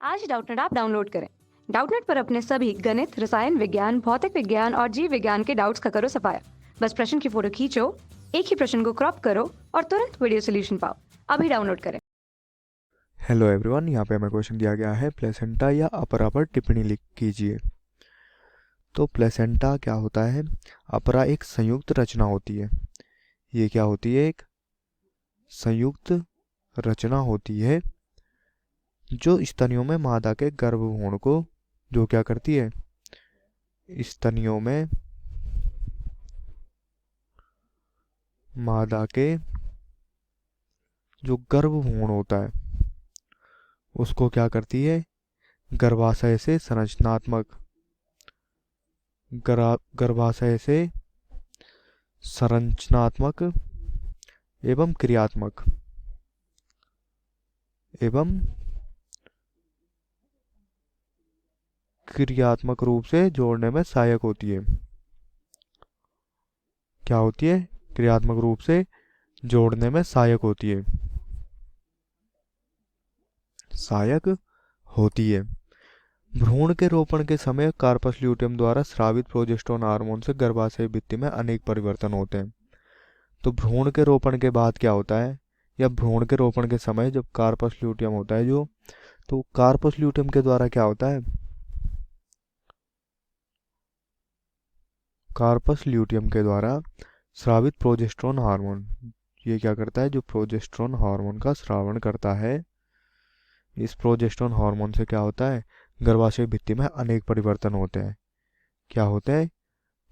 आज Doubtnut app download करें। Doubtnut पर अपने सभी गणित, रसायन विज्ञान, भौतिक विज्ञान और जीव विज्ञान के डाउट्स का करो सफाया। बस प्रश्न की फोटो खींचो, एक ही प्रश्न को क्रॉप करो और तुरंत वीडियो सोल्यूशन पाओ। अभी डाउनलोड करें। हेलो एवरीवन, यहाँ पे हमें क्वेश्चन दिया गया है प्लेसेंटा या अपरा पर टिप्पणी लिख कीजिए। तो प्लेसेंटा क्या होता है? अपरा एक संयुक्त रचना होती है। ये क्या होती है? एक संयुक्त रचना होती है जो स्तनियों में मादा के गर्भभ्रूण को जो क्या करती है, स्तनियों में मादा के जो गर्भभ्रूण होता है उसको क्या करती है, गर्भाशय से संरचनात्मक एवं क्रियात्मक रूप से जोड़ने में सहायक होती है। क्या होती है? क्रियात्मक रूप से जोड़ने में सहायक होती है, सहायक होती है। भ्रूण के रोपण के समय कार्पस ल्यूटियम द्वारा स्रावित प्रोजेस्टेरोन हार्मोन से गर्भाशय भित्ति में अनेक परिवर्तन होते हैं। तो भ्रूण के रोपण के बाद क्या होता है, या भ्रूण के रोपण के समय जब कार्पस ल्यूटियम होता है जो, तो कार्पस ल्यूटियम के द्वारा क्या होता है, कार्पस ल्यूटियम के द्वारा स्रावित प्रोजेस्टेरोन हार्मोन, ये क्या करता है, जो प्रोजेस्टेरोन हार्मोन का स्रावण करता है, इस प्रोजेस्टेरोन हार्मोन से क्या होता है, गर्भाशय भित्ति में अनेक परिवर्तन होते हैं। क्या होते हैं?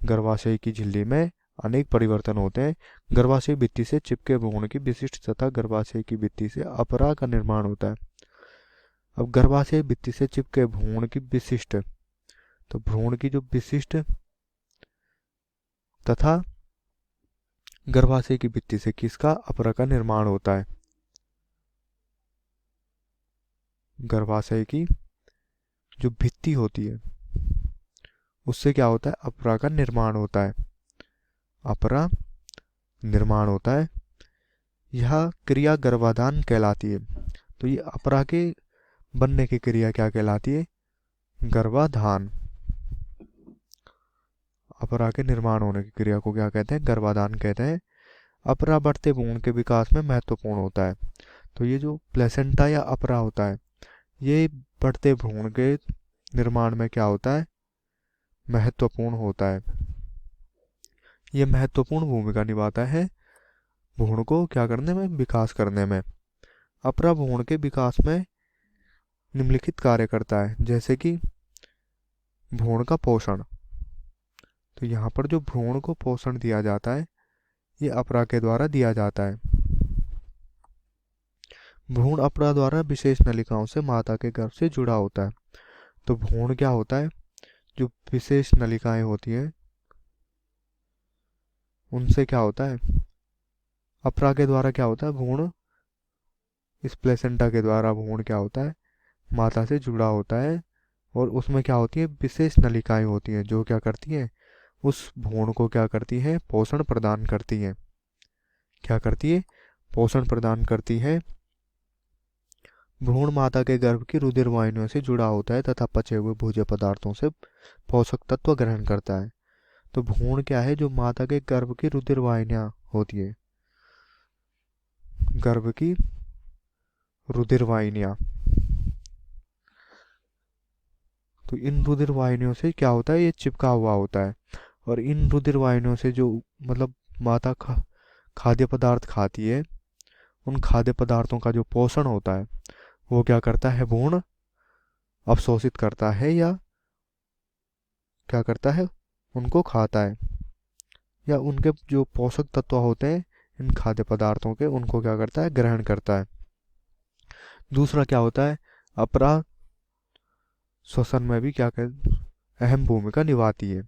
गर्भाशय की झिल्ली में अनेक परिवर्तन होते हैं। गर्भाशय भित्ति से चिपके भ्रूण की विशिष्ट तथा गर्भाशय की भित्ति से अपरा का निर्माण होता है। अब गर्भाशय भित्ति से चिपके भ्रूण की विशिष्ट, तो भ्रूण की जो विशिष्ट तथा गर्भाशय की भित्ति से किसका, अपरा का निर्माण होता है। गर्भाशय की जो भित्ति होती है उससे क्या होता है, अपरा का निर्माण होता है, अपरा निर्माण होता है। यह क्रिया गर्भाधान कहलाती है। तो ये अपरा के बनने की क्रिया क्या कहलाती है, गर्भाधान। अपरा के निर्माण होने की क्रिया को क्या कहते हैं, गर्भाधान कहते हैं। अपरा बढ़ते भ्रूण के विकास में महत्वपूर्ण होता है। तो ये जो प्लेसेंटा या अपरा होता है, ये बढ़ते भ्रूण के निर्माण में क्या होता है, महत्वपूर्ण होता है। ये महत्वपूर्ण भूमिका निभाता है भ्रूण को क्या करने में, विकास करने में। अपरा भ्रूण के विकास में निम्नलिखित कार्य करता है, जैसे कि भ्रूण का पोषण। तो यहाँ पर जो भ्रूण को पोषण दिया जाता है ये अपरा के द्वारा दिया जाता है। भ्रूण अपरा द्वारा विशेष नलिकाओं से माता के गर्भ से जुड़ा होता है। तो भ्रूण क्या होता है, जो विशेष नलिकाएं होती हैं उनसे क्या होता है, अपरा के द्वारा क्या होता है, भ्रूण, इस प्लेसेंटा के द्वारा भ्रूण क्या होता है, माता से जुड़ा होता है। और उसमें क्या होती है, विशेष नलिकाएं होती हैं जो क्या करती हैं, उस भ्रूण को क्या करती हैं, पोषण प्रदान करती हैं। क्या करती है, पोषण प्रदान करती है। भ्रूण माता के गर्भ की रुधिर वाहिनियों से जुड़ा होता है तथा पचे हुए भोज्य पदार्थों से पोषक तत्व ग्रहण करता है। तो भ्रूण क्या है, जो माता के गर्भ की रुधिर वाहिनियां होती है, गर्भ की रुधिर वाहिनियां, तो इन रुधिर वाहिनियों से क्या होता है, ये चिपका हुआ होता है। और इन रुधिर वाहिनियों से जो मतलब माता खाद्य पदार्थ खाती है, उन खाद्य पदार्थों का जो पोषण होता है वो क्या करता है, भ्रूण अवशोषित करता है या क्या करता है, उनको खाता है, या उनके जो पोषक तत्व होते हैं इन खाद्य पदार्थों के, उनको क्या करता है, ग्रहण करता है। दूसरा क्या होता है, अपरा श्वसन में भी क्या कर अहम भूमिका निभाती है।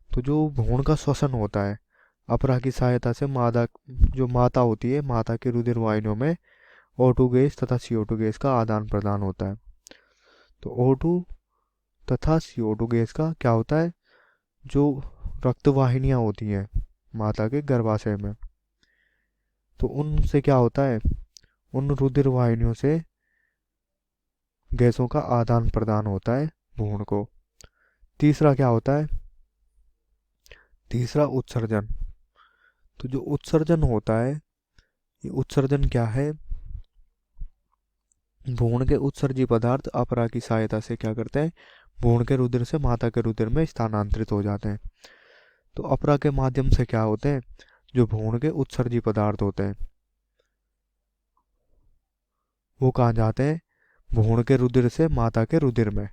तो जो भ्रूण का श्वसन होता है, अपरा की सहायता से जो माता होती है, माता के रुधिर वाहिनियों में O2 गैस तथा CO2 गैस का आदान प्रदान होता है। तो O2 तथा CO2 गैस का क्या होता है, जो रक्त वाहिनियां होती हैं माता के गर्भाशय में, तो उनसे क्या होता है, उन रुधिर वाहिनियों से गैसों का आदान प्रदान होता है भ्रूण को। तीसरा क्या होता है? तीसरा उत्सर्जन। तो जो उत्सर्जन होता है, ये उत्सर्जन क्या है? भ्रूण के उत्सर्जी पदार्थ अपरा की सहायता से क्या करते हैं? भ्रूण के रुधिर से माता के रुधिर में स्थानांतरित हो जाते हैं। तो अपरा के माध्यम से क्या होते हैं? जो भ्रूण के उत्सर्जी पदार्थ होते हैं वो कहाँ जाते हैं? भ्रूण के रुधिर से माता के रुधिर में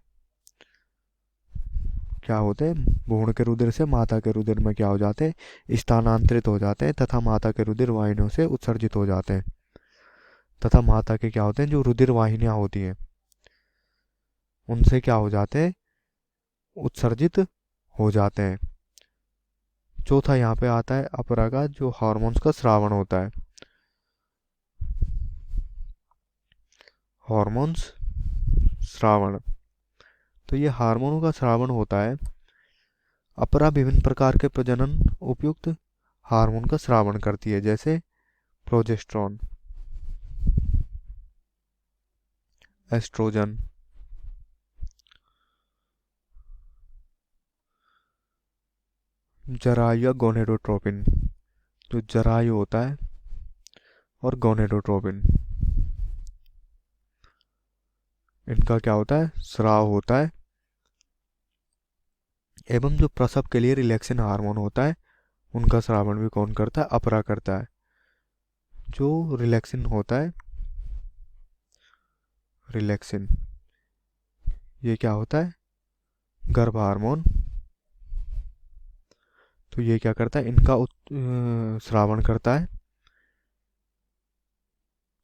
क्या होते हैं? भ्रूण के रुधिर से माता के रुधिर में क्या हो जाते हैं? स्थानांतरित हो जाते हैं तथा माता के रुधिर वाहिनियों से उत्सर्जित हो जाते हैं। तथा माता के क्या होते हैं? जो रुधिर वाहिनियां होती हैं उनसे क्या हो जाते हैं? उत्सर्जित हो जाते हैं। चौथा यहाँ पे आता है अपरा का जो हार्मोन्स का स्रावण होता है। हार्मोन्स स्रावण। तो ये हार्मोनों का स्रावण होता है। अपरा विभिन्न प्रकार के प्रजनन उपयुक्त हार्मोन का स्रावण करती है, जैसे प्रोजेस्टेरॉन, एस्ट्रोजन, जरायु या गोनेडोट्रोपिन। जो जरायु होता है और गोनेडोट्रोपिन, इनका क्या होता है? स्राव होता है। एवं जो प्रसव के लिए रिलैक्सिन हार्मोन होता है उनका स्रावण भी कौन करता है? अपरा करता है। जो रिलैक्सिन होता है, रिलैक्सिन, ये क्या होता है? गर्भ हार्मोन। तो ये क्या करता है? इनका स्रावण करता है,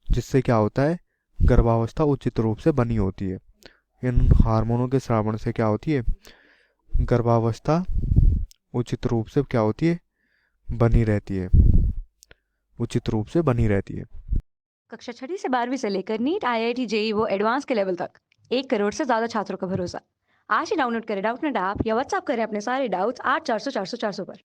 जिससे क्या होता है? गर्भावस्था उचित रूप से बनी होती है। इन हार्मोनों के स्रावण से क्या होती है? गर्भावस्था उचित रूप से क्या होती है? बनी रहती है, उचित रूप से बनी रहती है। कक्षा 6वीं से 12वीं से लेकर नीट, IIT, जेई वो एडवांस के लेवल तक 1 करोड़ से ज्यादा छात्रों का भरोसा। आज ही डाउनलोड करें डाउटनेट ऐप या व्हाट्सएप करें अपने सारे डाउट्स 8400 400 400 पर।